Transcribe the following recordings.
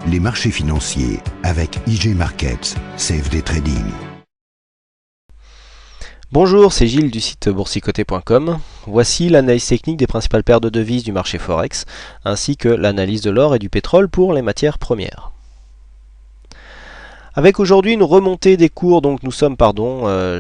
les marchés financiers avec IG Markets, CFD Trading. Bonjour, c'est Gilles du site boursicoté.com. Voici l'analyse technique des principales paires de devises du marché Forex, ainsi que l'analyse de l'or et du pétrole pour les matières premières. Avec aujourd'hui une remontée des cours, donc nous sommes,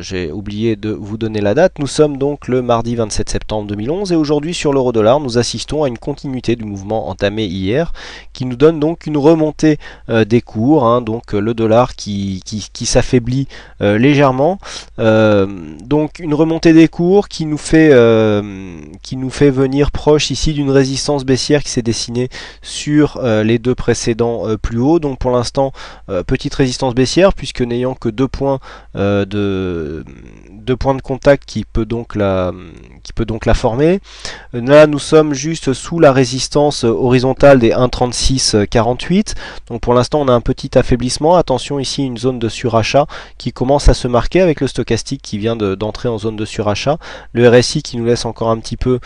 j'ai oublié de vous donner la date, nous sommes donc le mardi 27 septembre 2011 et aujourd'hui sur l'euro-dollar nous assistons à une continuité du mouvement entamé hier qui nous donne donc une remontée des cours, donc le dollar qui s'affaiblit légèrement, donc une remontée des cours qui nous fait venir proche ici d'une résistance baissière qui s'est dessinée sur les deux précédents plus hauts, donc pour l'instant petite résistance baissière puisque n'ayant que deux points de contact qui peut donc la former. Là nous sommes juste sous la résistance horizontale des 1,3648, donc pour l'instant on a un petit affaiblissement. Attention ici une zone de surachat qui commence à se marquer avec le stochastique qui vient d'entrer en zone de surachat, le RSI qui nous laisse encore un petit peu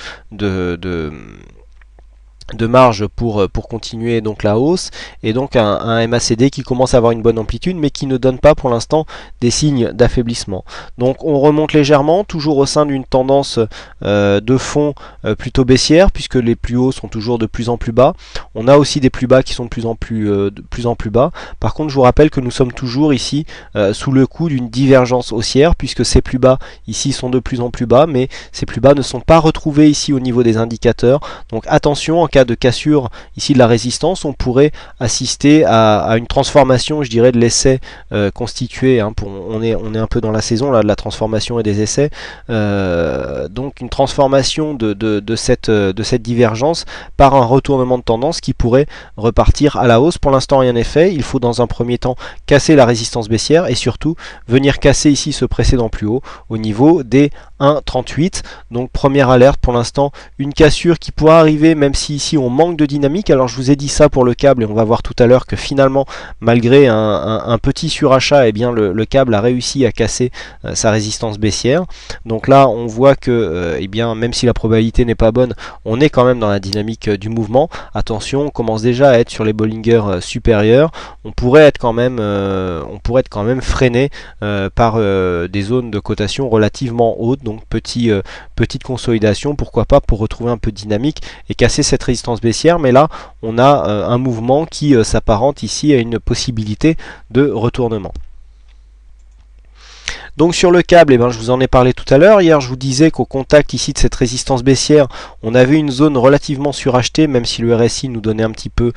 de marge pour continuer donc la hausse, et donc un MACD qui commence à avoir une bonne amplitude mais qui ne donne pas pour l'instant des signes d'affaiblissement. Donc on remonte légèrement, toujours au sein d'une tendance de fond plutôt baissière puisque les plus hauts sont toujours de plus en plus bas. On a aussi des plus bas qui sont de plus en plus bas. Par contre je vous rappelle que nous sommes toujours ici sous le coup d'une divergence haussière puisque ces plus bas ici sont de plus en plus bas, mais ces plus bas ne sont pas retrouvés ici au niveau des indicateurs. Donc attention, en cas de cassure ici de la résistance, on pourrait assister à une transformation, je dirais, de l'essai constitué, on est un peu dans la saison là de la transformation et des essais, donc une transformation de cette divergence par un retournement de tendance qui pourrait repartir à la hausse. Pour l'instant rien n'est fait, il faut dans un premier temps casser la résistance baissière et surtout venir casser ici ce précédent plus haut au niveau des 1,38. donc première alerte pour l'instant, une cassure qui pourra arriver même si ici on manque de dynamique. Alors je vous ai dit ça pour le câble et on va voir tout à l'heure que finalement malgré un petit surachat, eh bien le câble a réussi à casser sa résistance baissière. Donc là on voit que eh bien même si la probabilité n'est pas bonne, on est quand même dans la dynamique du mouvement. Attention, on commence déjà à être sur les Bollinger supérieurs, on pourrait être quand même freiné par des zones de cotation relativement hautes, donc petite consolidation, pourquoi pas, pour retrouver un peu de dynamique et casser cette résistance baissière. Mais là on a un mouvement qui s'apparente ici à une possibilité de retournement. Donc sur le câble, je vous en ai parlé tout à l'heure. Hier je vous disais qu'au contact ici de cette résistance baissière, on avait une zone relativement surachetée, même si le RSI nous donnait un petit peu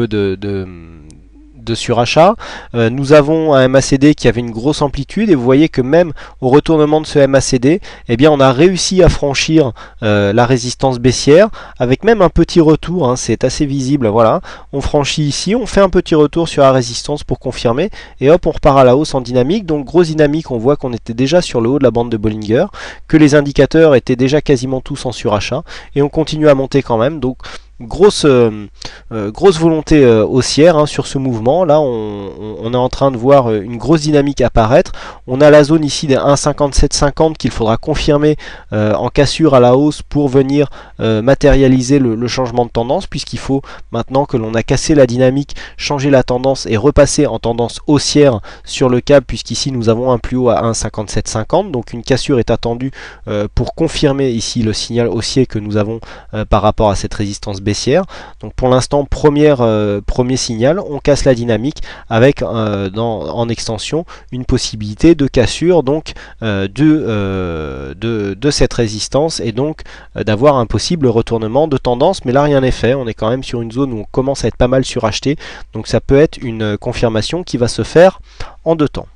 de surachat. Nous avons un MACD qui avait une grosse amplitude et vous voyez que même au retournement de ce MACD, eh bien on a réussi à franchir la résistance baissière avec même un petit retour, c'est assez visible, voilà, on franchit ici, on fait un petit retour sur la résistance pour confirmer et hop on repart à la hausse en dynamique. Donc grosse dynamique, on voit qu'on était déjà sur le haut de la bande de Bollinger, que les indicateurs étaient déjà quasiment tous en surachat et on continue à monter quand même. Donc grosse volonté haussière sur ce mouvement. Là on est en train de voir une grosse dynamique apparaître. On a la zone ici des 1,5750 qu'il faudra confirmer en cassure à la hausse pour venir matérialiser le changement de tendance, puisqu'il faut maintenant que l'on a cassé la dynamique, changer la tendance et repasser en tendance haussière sur le câble, puisqu'ici nous avons un plus haut à 1,5750. donc une cassure est attendue pour confirmer ici le signal haussier que nous avons par rapport à cette résistance baissière. Donc pour l'instant premier signal, on casse la dynamique avec en extension une possibilité de cassure donc de cette résistance et donc d'avoir un possible retournement de tendance. Mais là rien n'est fait, on est quand même sur une zone où on commence à être pas mal suracheté, donc ça peut être une confirmation qui va se faire en deux temps.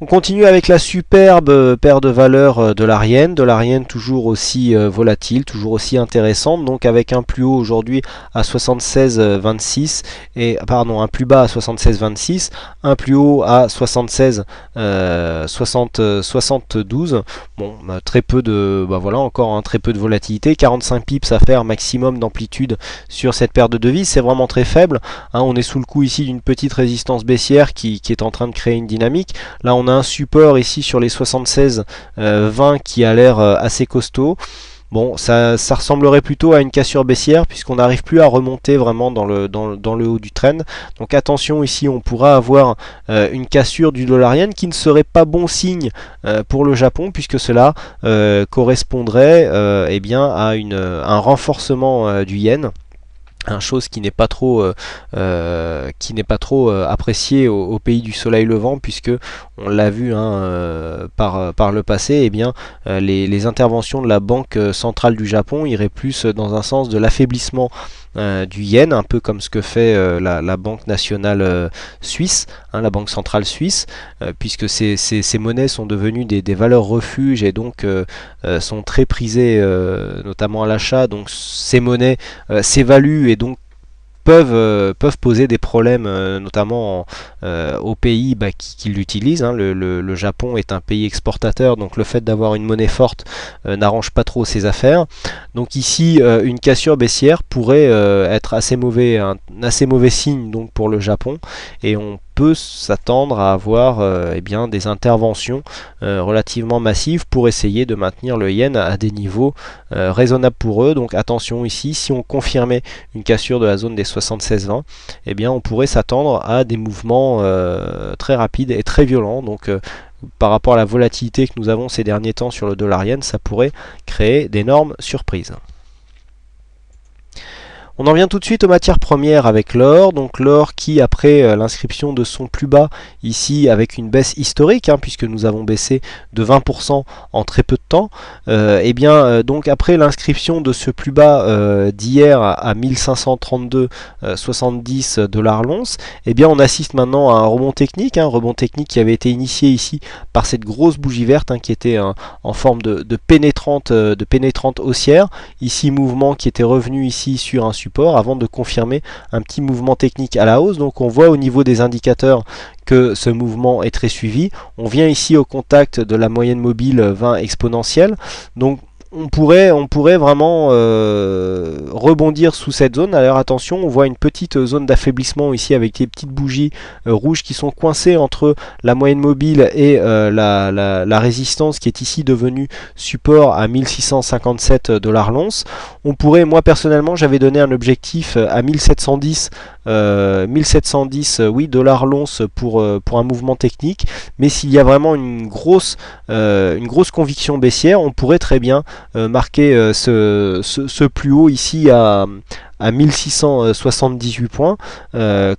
On continue avec la superbe paire de valeurs de l'Arienne toujours aussi volatile, toujours aussi intéressante, donc avec un plus haut aujourd'hui à 76,26 et un plus bas à 76,26, un plus haut à 72. Bon, très peu de encore très peu de volatilité, 45 pips à faire maximum d'amplitude sur cette paire de devises, c'est vraiment très faible. On est sous le coup ici d'une petite résistance baissière qui est en train de créer une dynamique. Là on a un support ici sur les 76,20 qui a l'air assez costaud. Bon, ça ressemblerait plutôt à une cassure baissière puisqu'on n'arrive plus à remonter vraiment dans le haut du trend. Donc attention, ici on pourra avoir une cassure du dollar yen qui ne serait pas bon signe pour le Japon, puisque cela correspondrait eh bien à un renforcement du yen. Chose qui n'est pas trop appréciée au pays du soleil levant, puisque on l'a vu par le passé, eh bien les interventions de la Banque centrale du Japon iraient plus dans un sens de l'affaiblissement du yen, un peu comme ce que fait la Banque nationale suisse, la Banque centrale suisse, puisque ces monnaies sont devenues des valeurs refuges et donc sont très prisées notamment à l'achat. Donc ces monnaies s'évaluent et donc peuvent poser des problèmes, notamment aux pays qui l'utilisent. Le Japon est un pays exportateur, donc le fait d'avoir une monnaie forte n'arrange pas trop ses affaires. Donc ici, une cassure baissière pourrait être un assez mauvais signe donc pour le Japon, et on peut s'attendre à avoir eh bien, des interventions relativement massives pour essayer de maintenir le yen à des niveaux raisonnables pour eux. Donc attention ici, si on confirmait une cassure de la zone des 76,20, eh bien on pourrait s'attendre à des mouvements très rapides et très violents. Donc par rapport à la volatilité que nous avons ces derniers temps sur le dollar yen, ça pourrait créer d'énormes surprises. On en vient tout de suite aux matières premières avec l'or. Donc l'or qui, après l'inscription de son plus bas, ici avec une baisse historique, puisque nous avons baissé de 20% en très peu de temps, et bien donc après l'inscription de ce plus bas d'hier à 1532,70 $ l'once, et bien on assiste maintenant à un rebond technique qui avait été initié ici par cette grosse bougie verte qui était en forme de pénétrante haussière. Ici mouvement qui était revenu ici sur un support avant de confirmer un petit mouvement technique à la hausse. Donc on voit au niveau des indicateurs que ce mouvement est très suivi. On vient ici au contact de la moyenne mobile 20 exponentielle. Donc on pourrait vraiment rebondir sous cette zone. Alors attention, on voit une petite zone d'affaiblissement ici avec des petites bougies rouges qui sont coincées entre la moyenne mobile et la résistance qui est ici devenue support à 1657 $ l'once. On pourrait, moi personnellement, j'avais donné un objectif à 1710 oui, $ l'once pour un mouvement technique, mais s'il y a vraiment une grosse conviction baissière, on pourrait très bien marquer ce plus haut ici à 1678 points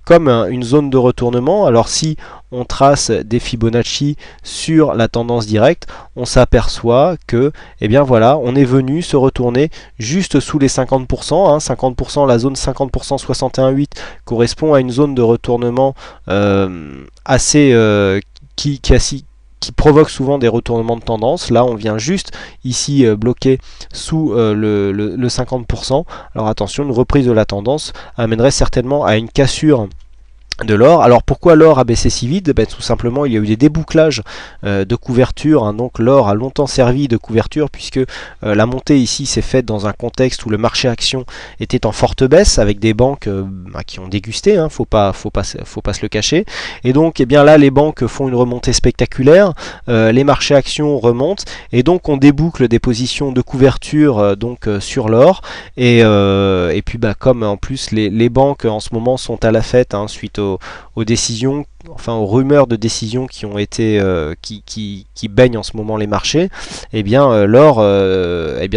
comme une zone de retournement. Alors si on trace des Fibonacci sur la tendance directe, on s'aperçoit que eh bien voilà, on est venu se retourner juste sous les 50%, 50%, la zone 50% 61,8 correspond à une zone de retournement assez qui provoque souvent des retournements de tendance. Là on vient juste ici bloquer sous le 50%. Alors attention, une reprise de la tendance amènerait certainement à une cassure de l'or. Alors pourquoi l'or a baissé si vite? Tout simplement il y a eu des débouclages de couverture, donc l'or a longtemps servi de couverture puisque la montée ici s'est faite dans un contexte où le marché action était en forte baisse avec des banques qui ont dégusté, faut pas se le cacher, et donc eh bien là les banques font une remontée spectaculaire, les marchés actions remontent et donc on déboucle des positions de couverture sur l'or, et puis comme en plus les banques en ce moment sont à la fête suite aux décisions, enfin aux rumeurs de décisions qui ont été qui baignent en ce moment les marchés, et bien l'or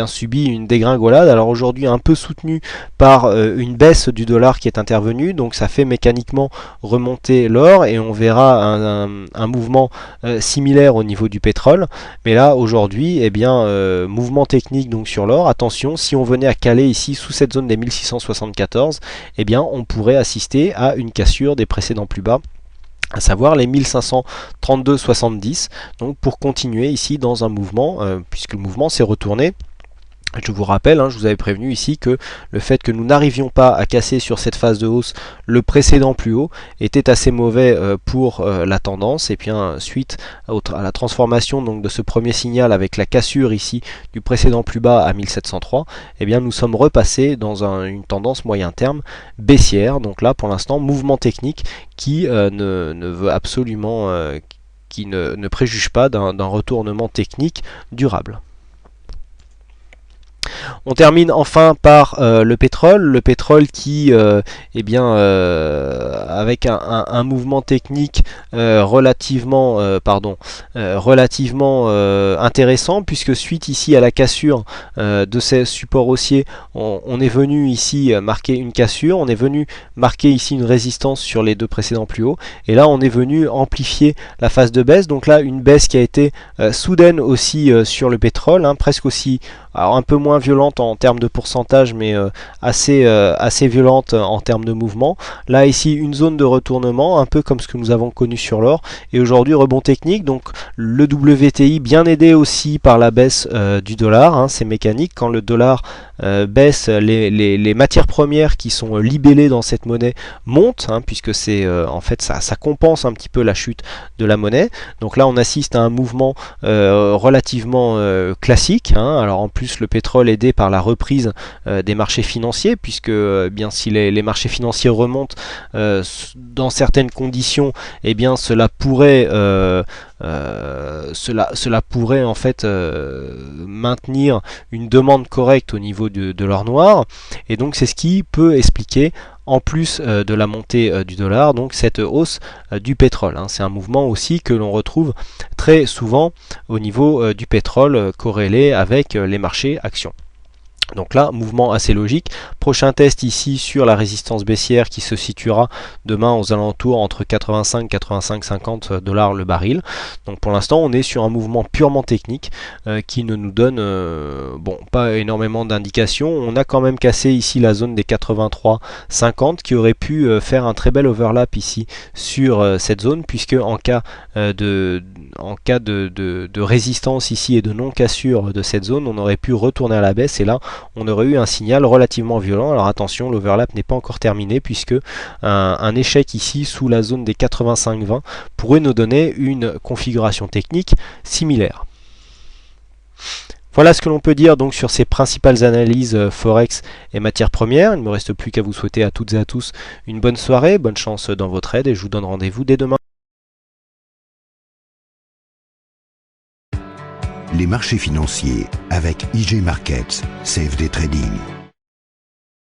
subit une dégringolade. Alors aujourd'hui un peu soutenu par une baisse du dollar qui est intervenue, donc ça fait mécaniquement remonter l'or et on verra un mouvement similaire au niveau du pétrole. Mais là aujourd'hui mouvement technique donc sur l'or. Attention, si on venait à caler ici sous cette zone des 1674, on pourrait assister à une cassure des précédents plus bas, à savoir les 1532,70, donc pour continuer ici dans un mouvement, puisque le mouvement s'est retourné. Je vous rappelle, je vous avais prévenu ici que le fait que nous n'arrivions pas à casser sur cette phase de hausse le précédent plus haut était assez mauvais pour la tendance, et puis suite à la transformation donc de ce premier signal avec la cassure ici du précédent plus bas à 1703, nous sommes repassés dans une tendance moyen terme baissière. Donc là pour l'instant mouvement technique qui ne veut absolument qui ne préjuge pas d'un retournement technique durable. On termine enfin par le pétrole qui, avec un mouvement technique relativement intéressant, puisque suite ici à la cassure de ces supports haussiers, on est venu ici marquer une cassure, on est venu marquer ici une résistance sur les deux précédents plus hauts, et là on est venu amplifier la phase de baisse. Donc là une baisse qui a été soudaine aussi sur le pétrole, presque aussi, alors un peu moins violente en termes de pourcentage, mais assez violente en termes de mouvement. Là ici une zone de retournement, un peu comme ce que nous avons connu sur l'or, et aujourd'hui rebond technique. Donc le WTI bien aidé aussi par la baisse du dollar, c'est mécanique. Quand le dollar baisse, les matières premières qui sont libellées dans cette monnaie montent, puisque c'est en fait ça compense un petit peu la chute de la monnaie. Donc là on assiste à un mouvement relativement classique, alors en plus le pétrole aidé par la reprise des marchés financiers, puisque bien si les marchés financiers remontent dans certaines conditions, cela pourrait en fait maintenir une demande correcte au niveau de l'or noir, et donc c'est ce qui peut expliquer, en plus de la montée du dollar, donc cette hausse du pétrole. C'est un mouvement aussi que l'on retrouve très souvent au niveau du pétrole corrélé avec les marchés actions. Donc là, mouvement assez logique. Prochain test ici sur la résistance baissière qui se situera demain aux alentours entre 85 50 dollars le baril. Donc pour l'instant, on est sur un mouvement purement technique qui ne nous donne pas énormément d'indications. On a quand même cassé ici la zone des 83,50 qui aurait pu faire un très bel overlap ici sur cette zone, puisque en cas de résistance ici et de non cassure de cette zone, on aurait pu retourner à la baisse, et là on aurait eu un signal relativement violent. Alors attention, l'overlap n'est pas encore terminé, puisque un échec ici sous la zone des 85,20 pourrait nous donner une configuration technique similaire. Voilà ce que l'on peut dire donc sur ces principales analyses Forex et matières premières. Il ne me reste plus qu'à vous souhaiter à toutes et à tous une bonne soirée, bonne chance dans vos trades, et je vous donne rendez-vous dès demain. Les marchés financiers avec IG Markets, CFD Trading.